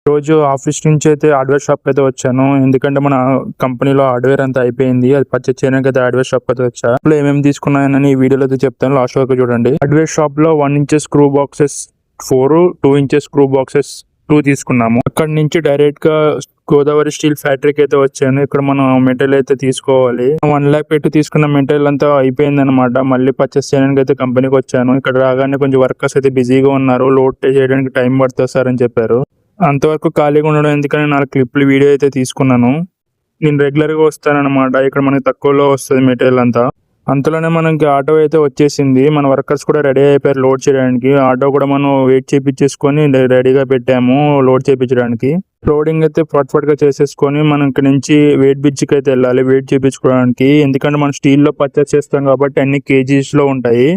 రోజు ఆఫీస్ నుంచి అయితే హార్డ్వేర్ షాప్ అయితే వచ్చాను. ఎందుకంటే మన కంపెనీలో హార్డ్వేర్ అంతా అయిపోయింది. అది పర్చేస్ చేయడానికి అయితే హార్డ్వేర్ షాప్ అయితే వచ్చా. ఇప్పుడు ఏమేమి తీసుకున్నానని ఈ వీడియోలో అయితే చెప్తాను. లాస్ట్ వరకు చూడండి. హార్డ్వేర్ షాప్ లో 1 inch screw boxes 4, 2 inch screw boxes 2 తీసుకున్నాము. అక్కడ నుంచి డైరెక్ట్ గా గోదావరి స్టీల్ ఫ్యాక్టరీకి అయితే వచ్చాను. ఇక్కడ మనం మెటీరియల్ అయితే తీసుకోవాలి. 1 lakh పెట్టి తీసుకున్న మెటీరియల్ అంతా అయిపోయింది అనమాట. మళ్ళీ పర్చేస్ చేయడానికి అయితే కంపెనీకి వచ్చాను. ఇక్కడ రాగానే కొంచెం వర్కర్స్ అయితే బిజీగా ఉన్నారు. లోడ్ చేయడానికి టైం పడుతుంది సార్ అని చెప్పారు. అంతవరకు ఖాళీగా ఉండడం ఎందుకని 4 క్లిప్లు వీడియో అయితే తీసుకున్నాను. నేను రెగ్యులర్గా వస్తానన్నమాట. ఇక్కడ మనకి తక్కువలో వస్తుంది మెటీరియల్ అంతా. అంతలోనే మనకి ఆటో అయితే వచ్చేసింది. మన వర్కర్స్ కూడా రెడీ అయిపోయారు లోడ్ చేయడానికి. ఆటో కూడా మనం వెయిట్ చేయించేసుకొని రెడీగా పెట్టాము లోడ్ చేయించడానికి. లోడింగ్ అయితే ఫట్ గా చేసేసుకొని మనం ఇక్కడ నుంచి వెయిట్ బ్రిడ్జ్కి అయితే వెళ్ళాలి వెయిట్ చేయించుకోవడానికి. ఎందుకంటే మనం స్టీల్లో పర్చేస్ చేస్తాం కాబట్టి అన్ని కేజీస్ లో ఉంటాయి.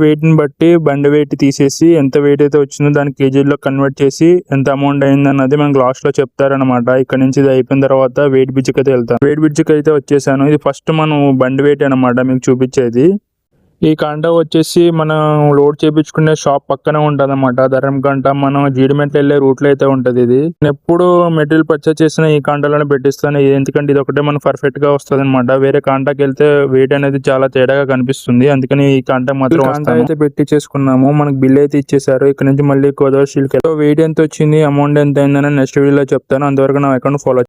వెయిట్ ని బట్టి బండి వెయిట్ తీసేసి ఎంత వెయిట్ అయితే వచ్చిందో దాన్ని కేజీలో కన్వర్ట్ చేసి ఎంత అమౌంట్ అయింది అన్నది మనకు లాస్ట్ లో చెప్తారనమాట. ఇక్కడ నుంచి ఇది అయిపోయిన తర్వాత వెయిట్ బ్రిడ్జ్ కి అయితే వెళ్తాం. వెయిట్ బ్రిడ్జ్ కి అయితే వచ్చేసాను. ఇది ఫస్ట్ మనం బండి వెయిట్ అనమాట మీకు చూపించేది. ఈ కాంటా వచ్చేసి మనం లోడ్ చేయించుకునే షాప్ పక్కనే ఉంటది అనమాట. ధర్మగంట మనం జీడిమెట్లు వెళ్ళే రూట్ లో అయితే ఉంటది. ఇది నేను ఎప్పుడు మెటీరియల్ పర్చేస్ చేసిన ఈ కాంటాలోనే పెట్టిస్తాను. ఎందుకంటే ఇది ఒకటే మనకు పర్ఫెక్ట్ గా వస్తుంది అనమాట. వేరే కాంటాకి వెళ్తే వెయిట్ అనేది చాలా తేడాగా కనిపిస్తుంది. అందుకని ఈ కాంటా మాత్రం కాంటా అయితే పెట్టి చేసుకున్నాము. మనకి బిల్ అయితే ఇచ్చేసారు. ఇక్కడ నుంచి మళ్ళీ గోదావరి స్టీల్ కి వెయిట్ ఎంత వచ్చింది అమౌంట్ ఎంత అయిందని నెక్స్ట్ వీడియోలో చెప్తాను. అంతవరకు నా అకౌంట్ ఫాలో